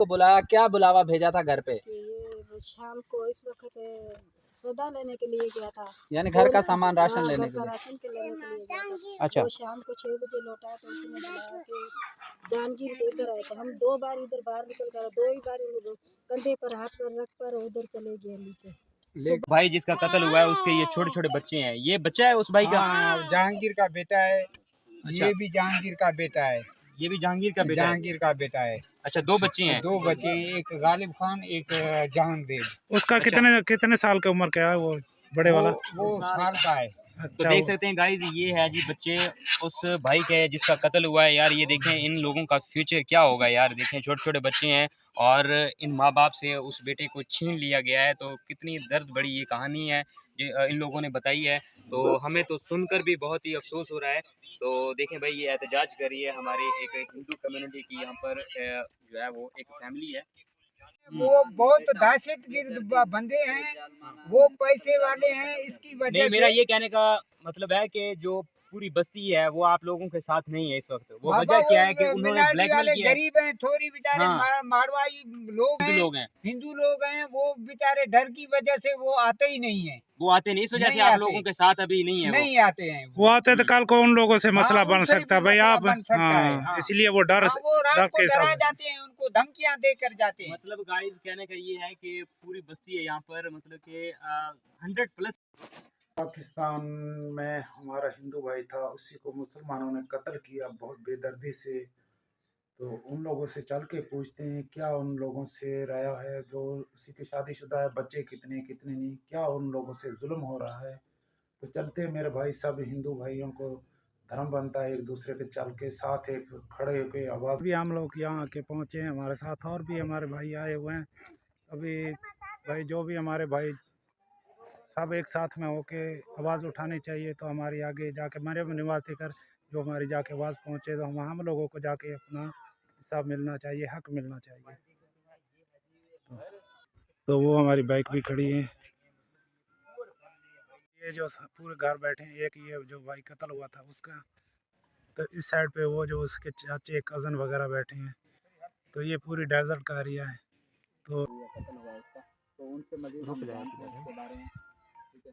को बुलाया, क्या बुलावा भेजा था घर पे? ये शाम को इस वक्त सौदा लेने के लिए गया था, यानी घर का सामान राशन लेने घर के का लिए। राशन के लेने के लिए गया था। अच्छा। वो शाम को 6 बजे लौटा तो उसने बुलाया कि जहांगीर के इधर आए। तो हम 2 बार इधर बाहर निकल कर 2 ही बार कंधे पर हाथ पर रख कर उधर चले गए नीचे। भाई जिसका कत्ल हुआ है उसके ये छोटे छोटे बच्चे हैं। ये बच्चा है उस भाई का? हाँ, जहांगीर का बेटा है। अच्छा। ये भी जहांगीर का बेटा है। ये भी जहांगीर का बेटा है? जहांगीर का बेटा है। अच्छा, 2 बच्चे हैं। 2 बच्चे हैं, एक गालिब खान, एक जहांगीर। उसका अच्छा। कितने साल की उम्र का है वो बड़े वाला? वो साल का है। तो अच्छा। देख सकते हैं गाइज, ये है जी बच्चे उस भाई के जिसका कत्ल हुआ है। यार ये देखें इन लोगों का फ्यूचर क्या होगा यार। देखें छोटे छोटे बच्चे हैं और इन माँ बाप से उस बेटे को छीन लिया गया है। तो कितनी दर्द बड़ी ये कहानी है जो इन लोगों ने बताई है। तो हमें तो सुनकर भी बहुत ही अफसोस हो रहा है। तो देखें भाई, ये एहतजाज कर रही है हमारी एक हिंदू कम्युनिटी की। यहाँ पर जो है वो एक फैमिली है। वो बहुत दहशतगर्द बंदे हैं, वो पैसे वाले हैं। इसकी वजह नहीं, मेरा से ये कहने का मतलब है कि जो पूरी बस्ती है वो आप लोगों के साथ नहीं है इस वक्त। वो बाबा, वजह क्या है कि वो उन्होंने मिनाटी ब्लैकमेल वाले किया है। गरीब हैं, थोड़ी बेचारे हाँ। मारवाड़ी लोग हिंदू हैं, लोग हैं, हिंदू लोग हैं। वो बेचारे डर की वजह से वो आते ही नहीं है। वो आते नहीं, इस वजह से नहीं आप आते। लोगों के साथ अभी नहीं है। नहीं आते हैं वो आते तो कल को उन लोगों से मसला बन उनसे सकता है भी भाई। मसला आप बन सकता है। हाँ। इसलिए वो डर वो रात डर को के डरा हिसाब जाते हैं, उनको धमकियां देकर जाते हैं। मतलब गाइस कहने का ये है कि पूरी बस्ती है यहाँ पर, मतलब कि 100+। पाकिस्तान में हमारा हिंदू भाई था, उसी को मुसलमानों ने कत्ल किया बहुत बेदर्दी से। तो उन लोगों से चल के पूछते हैं क्या उन लोगों से राया है, जो उसी के शादीशुदा है, बच्चे कितने कितने नहीं, क्या उन लोगों से जुल्म हो रहा है। तो चलते मेरे भाई, सब हिंदू भाइयों को धर्म बनता है एक दूसरे के चल के साथ एक खड़े होकर आवाज़। भी हम लोग यहाँ आके पहुँचे हैं, हमारे साथ और भी हमारे भाई आए हुए हैं। अभी भाई जो भी हमारे भाई सब एक साथ में होके आवाज़ उठानी चाहिए। तो हमारी आगे जाके मेरे निवासी कर जो हमारी जाके आवाज़ पहुँचे, तो हम लोगों को जाके अपना हिसाब मिलना चाहिए, हक मिलना चाहिए। तो वो हमारी बाइक भी खड़ी है। ये जो पूरे घर बैठे हैं, एक ये जो भाई कत्ल हुआ था उसका, तो इस साइड पे वो जो उसके चाचे कज़न वगैरह बैठे हैं। तो ये पूरी डेजर्ट का एरिया है। तो उनसे मज़ीद हम जानते हैं इसके बारे में, ठीक है,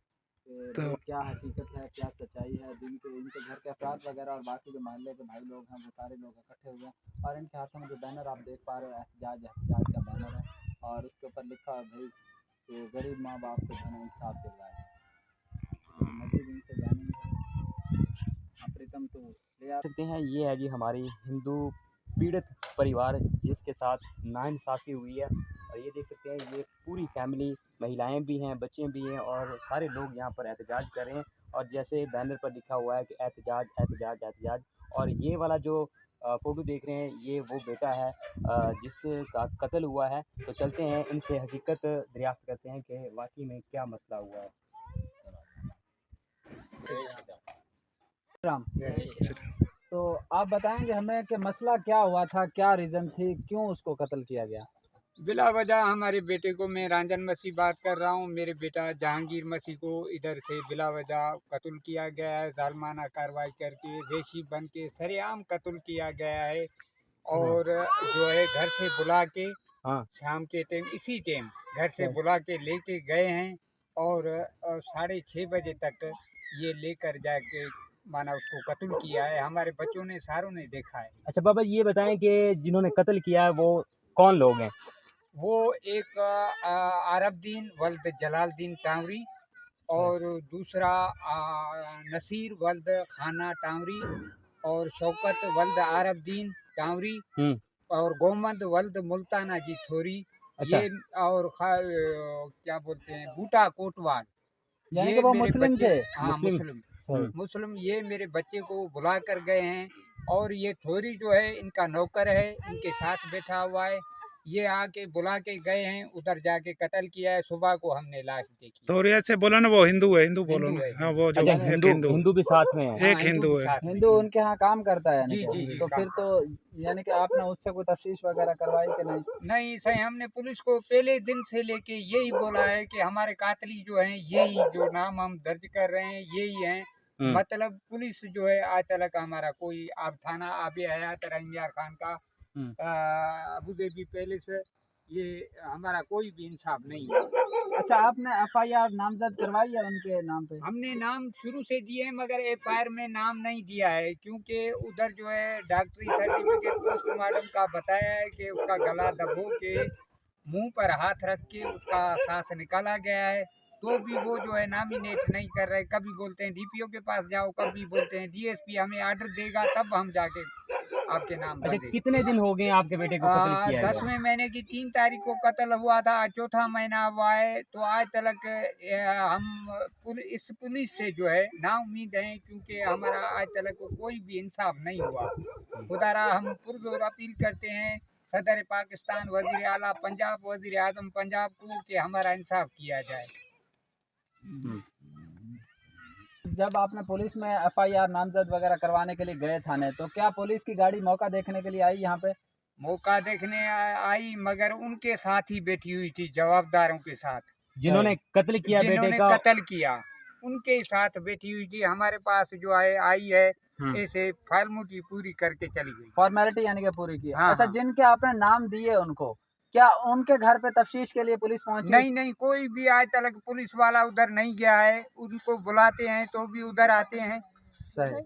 तो क्या हकीकत है, क्या सच्चाई है। इनके घर के अफराद वगैरह और बाकी जो मोहल्ले के भाई लोग हैं वो सारे लोग इकट्ठे हुए हैं। और इनके हाथों में जो बैनर आप देख पा रहे हो, एहतजाज का बैनर है और उसके ऊपर लिखा है भाई कि गरीब माँ बाप को धन इंसाफ दिलवाए। मज़ीद इनसे जानेंगे। प्रीतम तो ले सकते हैं। ये है जी हमारी हिंदू पीड़ित परिवार जिसके साथ नाइंसाफ़ी हुई है। और ये देख सकते हैं ये पूरी फैमिली, महिलाएं भी हैं, बच्चे भी हैं और सारे लोग यहाँ पर एहतजाज कर रहे हैं। और जैसे बैनर पर लिखा हुआ है कि एहतजाज एहतजाज एहतजाज। और ये वाला जो फ़ोटो देख रहे हैं ये वो बेटा है जिसका कत्ल हुआ है। तो चलते हैं इनसे हकीकत दरियाफ्त करते हैं कि वाकई में क्या मसला हुआ है। राम, तो आप बताएंगे हमें कि मसला क्या हुआ था, क्या रीज़न थी, क्यों उसको कत्ल किया गया? बिला वजह हमारे बेटे को, मैं रंजन मसीह बात कर रहा हूँ, मेरे बेटा जहांगीर मसीह को इधर से बिला वजह कत्ल किया गया है। जालमाना कार्रवाई करके वेशी बन के सरेआम कत्ल किया गया है। और जो है घर से बुला के शाम के टाइम, इसी टाइम घर से बुला के लेके गए हैं। और 6:30 बजे तक ये लेकर जाके माना उसको कत्ल किया है। हमारे बच्चों ने सारों ने देखा है। अच्छा बाबा, ये बताएं कि जिन्होंने कत्ल किया है वो कौन लोग हैं? वो एक अरबदीन वल्द जलालदीन टावरी और दूसरा नसीर वल्द खाना टावरी और शौकत वल्द अरबदीन टावरी और गोमद वल्द मुल्ताना जी छोरी। अच्छा। ये और क्या बोलते हैं बूटा कोटवाल। यानी ये कि वो मेरे मुस्लिम बच्चे, थे? हाँ मुस्लिम। ये मेरे बच्चे को बुला कर गए हैं। और ये थोरी जो है इनका नौकर है, इनके साथ बैठा हुआ है। ये आके बुला के गए हैं, उधर जाके कत्ल किया है। सुबह को हमने लाश देखी। तो ऐसे बोलो ना, वो हिंदू है, हिंदू बोलो ना। हाँ, वो जो अच्छा, एक हिंदू भी साथ में है। एक हिंदू है। हिंदू उनके यहाँ काम करता है यानी जी, कि? जी, जी, तो फिर तो यानी कि आपने उससे कोई तफ्तीश वगैरह करवाई कि नहीं? नहीं सही, हमने पुलिस को पहले दिन से लेके यही बोला है कि हमारे कातली जो हैं, यही जो नाम हम दर्ज कर रहे हैं यही हैं। मतलब पुलिस जो है आज तक हमारा कोई, अब थाना आबे हयात रंगियार खान का अबू धाबी पैलेस, ये हमारा कोई भी इंसाफ नहीं है। अच्छा, आपने एफआईआर नामजद करवाई है उनके नाम पे? हमने नाम शुरू से दिए हैं मगर एफआईआर में नाम नहीं दिया है, क्योंकि उधर जो है डॉक्टरी सर्टिफिकेट पोस्टमार्टम का बताया है कि उसका गला दबो के मुंह पर हाथ रख के उसका सांस निकाला गया है, तो भी वो जो है नॉमिनेट नहीं कर रहे। कभी बोलते हैं डीपीओ के पास जाओ, कभी बोलते हैं डीएसपी हमें आर्डर देगा तब हम जाके आपके नाम अच्छा, भर कितने दिन हो गए आपके बेटे को कत्ल किया है? 10वें महीने की 3 तारीख को कत्ल हुआ था, आज चौथा महीना हुआ है, तो आज तक हम इस पुलिस से जो है ना उम्मीद है, क्योंकि हमारा आज तक कोई भी इंसाफ नहीं हुआ। खुदारा हम पुरजोर अपील करते हैं सदर पाकिस्तान, वजीर आला पंजाब, वजीर आजम पंजाब को कि हमारा इंसाफ किया जाए। जब आपने पुलिस में एफआईआर नामजद वगैरह करवाने के लिए गए थाने, तो क्या पुलिस की गाड़ी मौका देखने के लिए आई यहाँ पे? मौका देखने आई, मगर उनके साथ ही बैठी हुई थी, जवाबदारों के साथ, जिन्होंने कत्ल किया बेटे जिन्होंने का? कत्ल किया उनके साथ बैठी हुई थी। हमारे पास जो है आई है, ऐसे फॉर्मेलिटी पूरी करके चली गई। फॉर्मेलिटी यानी कि पूरी की? हाँ, अच्छा, हाँ। जिनके आपने नाम दिए उनको, क्या उनके घर पे तफ्तीश के लिए पुलिस पहुंची? नहीं, कोई भी आज तक पुलिस वाला उधर नहीं गया है। उनको बुलाते हैं तो भी उधर आते हैं। सही।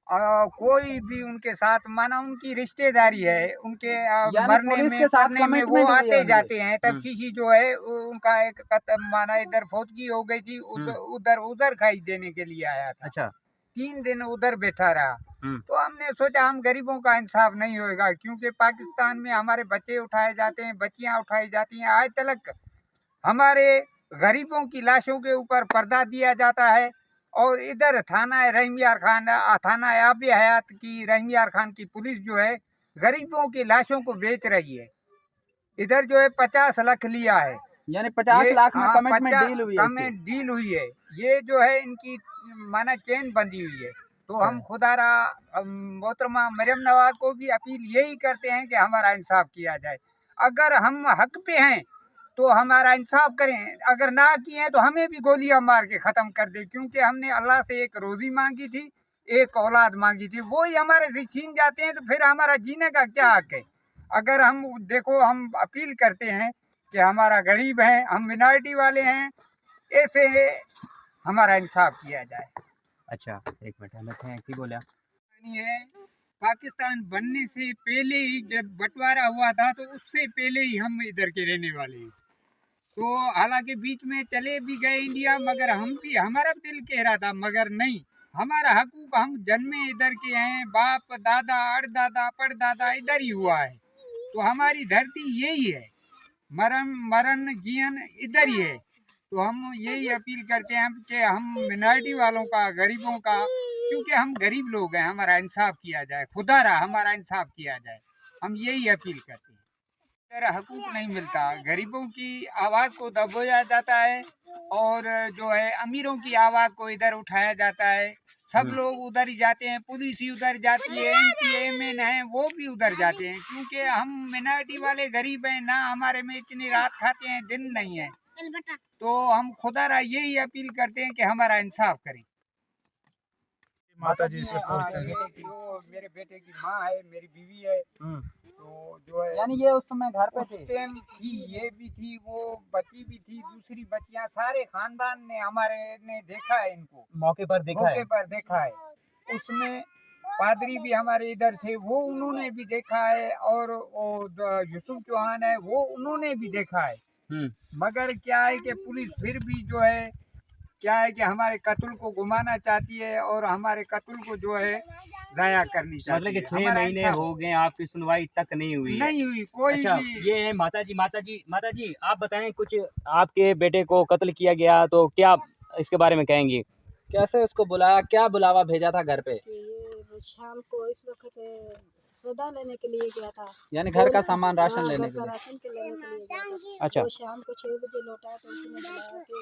कोई भी उनके साथ, माना उनकी रिश्तेदारी है, उनके मरने पुलिस में के साथ करने में वो कमिटमेंट हुई है आते उनकी? जाते हैं। तफ्तीशी जो है उनका एक माना इधर फौतगी हो गई थी, उधर खाई देने के लिए आया था। अच्छा। 3 दिन उधर बैठा रहा, तो हमने सोचा हम गरीबों का इंसाफ नहीं होएगा, क्योंकि पाकिस्तान में हमारे बच्चे उठाए जाते हैं, बच्चियां उठाई जाती हैं। आज तक हमारे गरीबों की लाशों के ऊपर पर्दा दिया जाता है, और इधर थाना रहीमयार खान, थाना आब हयात की रहीमयार खान की पुलिस जो है गरीबों की लाशों को बेच रही है। इधर जो है 50 लाख लिया है, यानी 50 लाख में कमिटमेंट 50 डील हुई है इसकी? डील हुई है। ये जो है इनकी माना चेन बंधी हुई है। तो हम खुदारा मोहतरमा मरियम नवाज को भी अपील यही करते हैं कि हमारा इंसाफ किया जाए। अगर हम हक पे हैं तो हमारा इंसाफ करें, अगर ना किए तो हमें भी गोलियां मार के ख़त्म कर दे, क्योंकि हमने अल्लाह से एक रोज़ी मांगी थी, एक औलाद मांगी थी, वो ही हमारे से छीन जाते हैं तो फिर हमारा जीने का क्या हक है? अगर हम देखो, हम अपील करते हैं कि हमारा गरीब है, हम मिनॉरिटी वाले हैं, ऐसे हमारा इंसाफ किया जाए। अच्छा, एक मिनट हमें की बोला है पाकिस्तान बनने से पहले ही, जब बंटवारा हुआ था तो उससे पहले ही हम इधर के रहने वाले हैं। तो हालांकि बीच में चले भी गए इंडिया, मगर हम भी, हमारा दिल कह रहा था मगर नहीं, हमारा हकूक, हम जन्मे इधर के हैं, बाप दादा अड़दादा पड़दादा इधर ही हुआ है, तो हमारी धरती यही है, मरण जीवन इधर ही है। तो हम यही अपील करते हैं कि हम मिनॉरिटी वालों का, गरीबों का, क्योंकि हम गरीब लोग हैं, हमारा इंसाफ किया जाए, खुदारा हमारा इंसाफ किया जाए, हम यही अपील करते हैं। तेरा हकूक नहीं मिलता, गरीबों की आवाज़ को दबाया जाता है, और जो है अमीरों की आवाज़ को इधर उठाया जाता है। सब लोग उधर ही जाते हैं, पुलिस ही उधर जाती है, MP MN हैं वो भी उधर जाते हैं, क्योंकि हम मिनॉरिटी वाले गरीब हैं ना, हमारे में इतनी रात खाते हैं दिन नहीं है। तो हम खुदारा यही अपील करते हैं कि हमारा इंसाफ करें। माता जी से पूछते हैं। जो मेरे बेटे की माँ है, मेरी बीवी है, तो जो है, यानी ये उस समय घर पे उस थे? टाइम थी, ये भी थी, वो बच्ची भी थी, दूसरी बच्चियां, सारे खानदान ने हमारे ने देखा है इनको, मौके पर देखा है। उसमें पादरी भी हमारे इधर थे, वो उन्होंने भी देखा है, और वो यूसुफ चौहान है, वो उन्होंने भी देखा है। मगर क्या है कि पुलिस फिर भी जो है, क्या है कि हमारे कत्ल को घुमाना चाहती है, और हमारे कत्ल को जो है जाया करनी चाहती है। मतलब कि 6 महीने हो गए, आपकी सुनवाई तक नहीं हुई है? नहीं हुई कोई अच्छा, भी। ये है माता जी आप बताएं, कुछ आपके बेटे को कत्ल किया गया तो क्या इसके बारे में कहेंगी? कैसे उसको बुलाया, क्या बुलावा भेजा था घर पे? ये शाम को इस वक्त सौदा लेने के लिए गया था, यानी घर का सामान, राशन लेने घर के का लिए? राशन के लेने के लिए गया था। अच्छा। वो शाम को 6 बजे लौटा, तो उसने बुलाया कि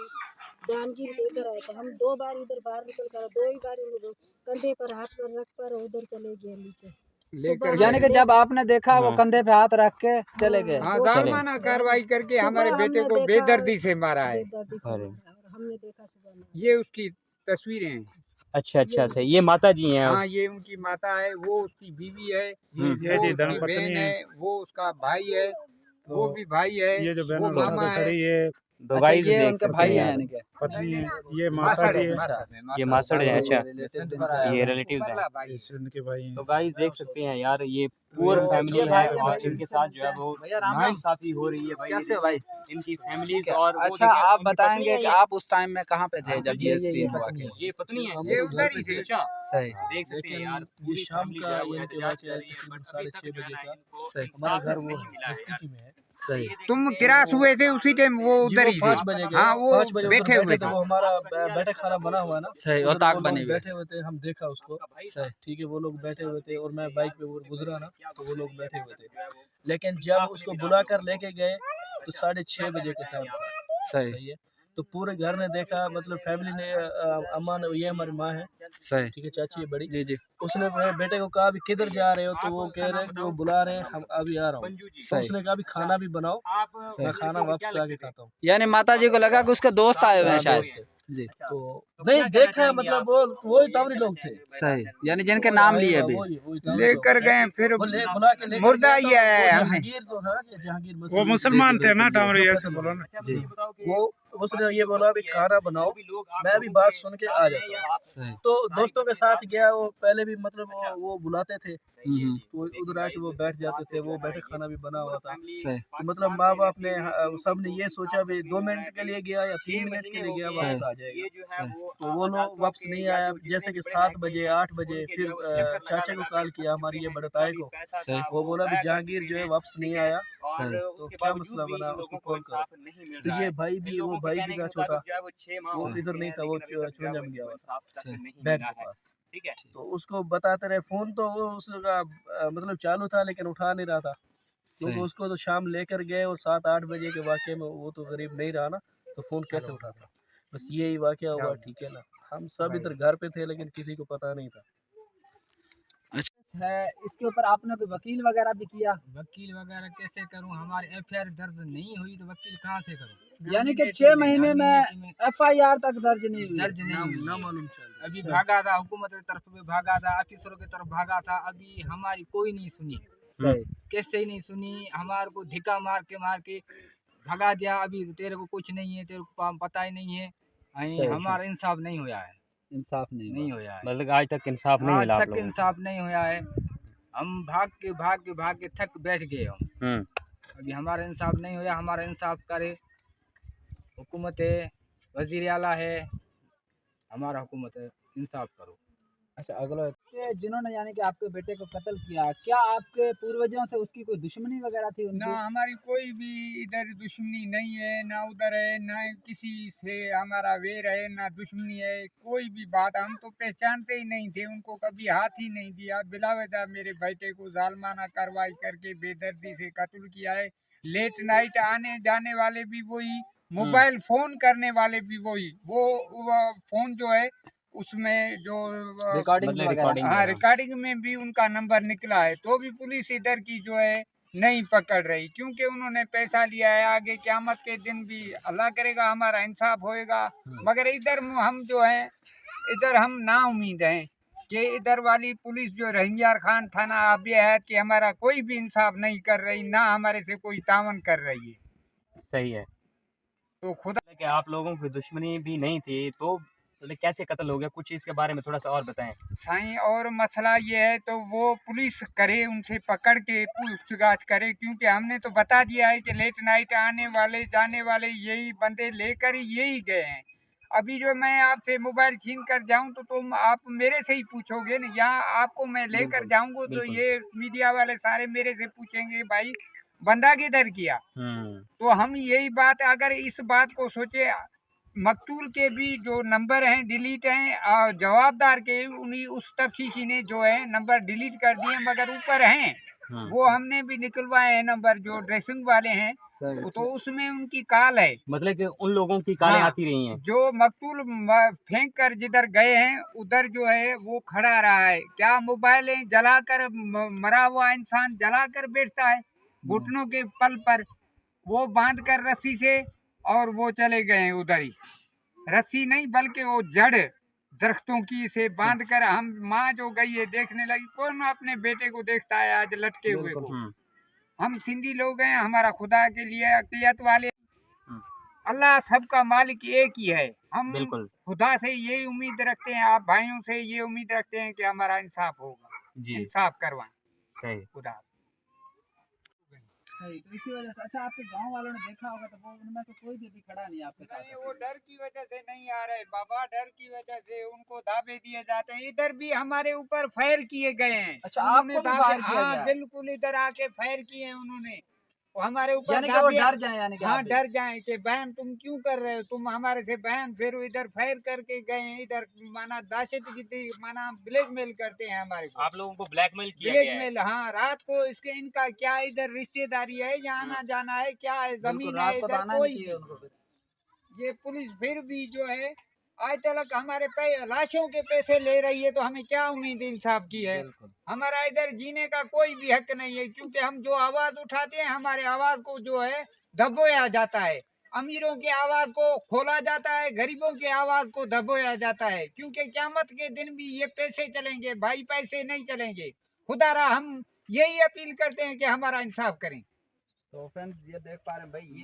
जहांगीर तो इधर आए, तो हम 2 बार इधर बाहर निकल कर, 2 ही बार उनको कंधे पर हाथ पर रख कर उधर चले गए नीचे लेकर यानी कि जब आपने देखा वो कंधे पे हाथ रख के चले गए? हाँ, जालमाना कार्रवाई करके हमारे बेटे को बेदर्दी से मारा है। बेदर्दी से मारा, और हमने देखा सुबह में। ये उसकी तस्वीरें हैं। अच्छा अच्छा सही, ये माता जी हैं। हाँ, ये उनकी माता है, वो उसकी बीवी है, हम्म। ये वो जी उसकी धर्मपत्नी बहन है। है, वो उसका भाई है, वो तो भी भाई है, ये जो वो बैनर उठा मामा के है। खड़ी है तो अच्छा, गाइस ये देख उनके सकते भाई हैं हैं यार, यानी कि पत्नी है, ये माता मासड़ जी है, है, मासड़ है, ये मासड़ मासड़ है। भाई अच्छा, रिलेटिव्स ये इनके आए ये हुए हैं। रिलेटिव्स हैं। भाई ये है। सिंध के भाई हैं। तो गाइस देख सकते हैं यार, ये तो पुअर ये फैमिली ये छोटे है भाई छोटे हैं और बच्चे। इनके साथ जो है वो भैया राम राम। नाइंसाफी हो रही है भाई। ये कैसे हो भाई? देखिए, इनकी ठीक फैमिलीज है। और वो अच्छा, देखिए आप उनकी पत्नी बताएंगे है कि ये। आप उस टाइम में कहाँ पे थे हाँ, जब ये ये सीन हुआ? पत्नी है। ये पत्नी है, ये उधर ही थे। अच्छा सही देख सकते हैं लेकिन यार, ये पूरी शाम फैमिली का जो है वो यानी कि एहतजाज वाकया कर है रही है, तकरीबन बट अभी तक 6:30 जो है बजे ना का। इनको सही। हमारा इंसाफ घर वो नहीं मिला है यार। नज़दीकी में है। सही। ये देख तुम सकते हैं क्रॉस वो हुए थे उसी टाइम, वो जी, उधर वो ही 5 थे। बजे गए। हाँ, वो 5 बजे उधर बैठे हुए बैठे थे, थे। वो हमारा बैठक खाना बना हुआ है ना, सही, और उधर ताक वो बनी लोग हुई है। बैठे हुए थे, हम देखा उसको। सही। ठीक है, वो लोग बैठे हुए थे और मैं बाइक पे वो गुजरा ना, तो वो लोग बैठे हुए थे। लेकिन जब उसको बुला कर लेके गए तो 6:30 बजे का टाइम था। सही। सही है। तो पूरे घर ने देखा, मतलब फैमिली ने अम्मा ने, ये हमारी माँ है, सही। ठीक है, चाची है बड़ी, जी जी। उसने मेरे बेटे को कहा भी किधर जा रहे हो, तो वो कह रहे हैं कि वो बुला रहे हैं, हम अभी आ रहा हूँ। तो सही। उसने कहा भी खाना भी बनाओ, मैं खाना वापस आके खाता हूँ। यानी माता जी को लगा कि उसके दोस्त आए हुए हैं हाँ, शायद। दोस्त है। जी। तो नहीं देखा, मतलब वो ही तावरी लोग थे। सही, यानी जिनके नाम लिए अभी। वही तावरी लोग लेकर थे। गए, फिर वो बुला के लेकर मुर्दा गए, ही तो आया है वो हमें। जहांगीर तो था, ये जहांगीर वो मसीह मुसलमान थे ना बिल्कुल, टामरे, जो ऐसे कत्ल बोलो हुआ। ना। जी। वो उसने ये बोला भी खाना बनाओ, मैं भी बात सुन के आ जाता हूँ। सही। तो दोस्तों के साथ गया, वो पहले भी मतलब वो बुलाते थे, हम्म। तो उधर आके वो बैठ जाते थे, वो बैठे खाना भी बना हुआ था। सही। तो मतलब माँ बाप ने सब ने ये सोचा भी 2 मिनट के लिए गया या 3 मिनट के लिए गया, वापस आ जाएगा। तो वो लोग वापस नहीं आया। जैसे कि 7 बजे 8 बजे फिर चाचा को कॉल किया, हमारी ये बड़े ताए को। सही। वो बोला भी जहांगीर जो है वापस नहीं आया, सही। तो क्या मसला बना, उसको कॉल करो। तो ये भाई भी, वो भाई भी था छोटा, वो सही। इधर नहीं था, वो चुंजा में गया हुआ था सही। बैंक के पास। तो उसको बताते रहे, फोन तो वो उसका मतलब चालू था लेकिन उठा नहीं रहा था, क्योंकि सही। उसको तो शाम लेकर गए और 7-8 बजे के वाक़े में वो तो गरीब नहीं रहा ना, तो फ़ोन कैसे उठाता। बस यही वाक़या हुआ, ठीक है ना। हम सब इधर घर पे थे लेकिन किसी को पता नहीं था। है इसके ऊपर आपने कोई वकील वगैरह भी किया? वकील वगैरह कैसे करूं, हमारी एफआईआर दर्ज नहीं हुई तो वकील कहां से करूं? यानी कि 6 महीने में FIR तक दर्ज नहीं हुई? दर्ज नहीं ना हुई। मालूम चल अभी भागा था, हुकूमत की तरफ भी भागा था, अफसरों की तरफ भागा था, अभी हमारी कोई नहीं सुनी। सही। कैसे ही नहीं सुनी, हमारे को धिक्का मार के भगा दिया। अभी तेरे को कुछ नहीं है, तेरे को पता ही नहीं है। सही। हमारा इंसाफ नहीं हुआ है, इंसाफ नहीं नहीं हुआ। हुआ है, मतलब आज तक इंसाफ नहीं आज मिला आप तक लोगों को। इंसाफ नहीं हुआ है। हम भाग के थक बैठ गए हम। हम्म। अभी हमारा इंसाफ नहीं हुआ, हमारा इंसाफ करे हुकूमत है, वजीर आला है, हमारा हुकूमत है, इंसाफ करो। अच्छा, अगला कि जिन्होंने यानी कि आपके बेटे को कत्ल किया, क्या आपके पूर्वजों से उसकी कोई दुश्मनी वगैरह थी ना उनकी? हमारी कोई भी इधर दुश्मनी नहीं है, ना उधर है, ना किसी से हमारा वेर है, ना दुश्मनी है। कोई भी बात हम तो पहचानते ही नहीं थे उनको, कभी हाथ ही नहीं दिया। बिलावजह मेरे बेटे को जालमाना कार्रवाई करके बेदर्दी से कत्ल किया है। लेट नाइट आने जाने वाले भी वही, मोबाइल फोन करने वाले भी वही। वो फोन जो है उसमें जो रिकॉर्डिंग्स मतलब वगैरह? रिकॉर्डिंग हाँ, रिकॉर्डिंग में भी उनका नंबर निकला है, तो भी पुलिस इधर की जो है नहीं पकड़ रही, क्योंकि उन्होंने पैसा लिया है। आगे क़यामत के दिन भी अल्लाह करेगा हमारा इंसाफ होएगा। मगर इधर हम जो है, इधर हम ना उम्मीद हैं कि इधर वाली पुलिस जो रहीमयार खान थाना अब यह है कि हमारा कोई भी इंसाफ नहीं कर रही, ना हमारे से कोई तावन कर रही है। सही है। तो खुदा कि आप लोगों की दुश्मनी भी नहीं थी, तो मतलब कैसे कत्ल हो गया, कुछ इसके बारे में थोड़ा सा और बताएं। साईं, और मसला ये है तो वो पुलिस करे, उनसे पकड़ के पूछताछ करे, क्योंकि हमने तो बता दिया है कि लेट नाइट आने वाले जाने वाले यही बंदे लेकर यही गए हैं। अभी जो मैं आपसे मोबाइल छीन कर जाऊं तो तुम आप मेरे से ही पूछोगे ना, यहाँ आपको मैं लेकर बिल्कुल, जाऊंगा तो बिल्कुल। ये मीडिया वाले सारे मेरे से पूछेंगे भाई बंदा किधर किया। तो हम यही बात, अगर इस बात को सोचे, मकतूल के भी जो नंबर हैं डिलीट हैं, और जवाबदार के उन्हीं उस तफ्तीशी ने जो है नंबर डिलीट कर दिए, मगर ऊपर हैं वो हमने भी निकलवाए हैं नंबर जो ड्रेसिंग वाले हैं, सही। तो उसमें उनकी कॉल है। मतलब कि उन लोगों की कालें हाँ, आती रही हैं। जो मकतूल फेंक कर जिधर गए हैं उधर जो है वो खड़ा रहा है। क्या मोबाइलें जलाकर, मरा हुआ इंसान जलाकर बैठता है घुटनों के पल पर, वो बांध कर रस्सी से, और वो चले गए उधर ही। रस्सी नहीं बल्कि वो जड़ दरख्तों की से बांध कर हम माँ जो गई है देखने लगी, कौन अपने बेटे को देखता है आज लटके हुए को। हम सिंधी लोग हैं, हमारा खुदा के लिए अक़लियत वाले, अल्लाह सबका मालिक एक ही है। हम खुदा से यही उम्मीद रखते हैं, आप भाइयों से ये उम्मीद रखते हैं कि हमारा इंसाफ होगा, इंसाफ करवाएं। सही खुदा सही। तो इसी वजह से अच्छा आपके गांव वालों ने देखा होगा तो वो उनमें से कोई भी खड़ा नहीं आपके साथ? नहीं, वो डर की वजह से नहीं आ रहे बाबा, डर की वजह से उनको धाबे दिए जाते हैं। इधर भी हमारे ऊपर फायर किए गए हैं। अच्छा, आपको भी फायर किया गया? हाँ बिल्कुल, इधर आके फायर किए हैं उन्होंने, वो हमारे ऊपर यानी कि वो डर जाए, यानी कि हाँ डर जाए कि बहन तुम क्यों कर रहे हो, तुम हमारे से बहन। फिर इधर फायर करके गए हैं, इधर माना दहशत की माना ब्लैकमेल करते हैं हमारे को। आप लोगों को ब्लैकमेल किया गया है? ब्लैकमेल, हाँ। रात को इसके इनका क्या इधर रिश्तेदारी है या आना जाना है, क्या है, जमीन है इधर कोई। ये पुलिस फिर भी जो है आज तक हमारे लाशों के पैसे ले रही है, तो हमें क्या उम्मीद इंसाफ की है। हमारा इधर जीने का कोई भी हक नहीं है, क्योंकि हम जो आवाज उठाते हैं हमारे आवाज को जो है दबोया जाता है। अमीरों की आवाज को खोला जाता है, गरीबों की आवाज को दबोया जाता है, क्योंकि क़यामत के दिन भी ये पैसे चलेंगे भाई, पैसे नहीं चलेंगे। खुदारा हम यही अपील करते हैं कि हमारा इंसाफ करें। तो फ्रेंड्स ये देख पा रहे हैं भाई,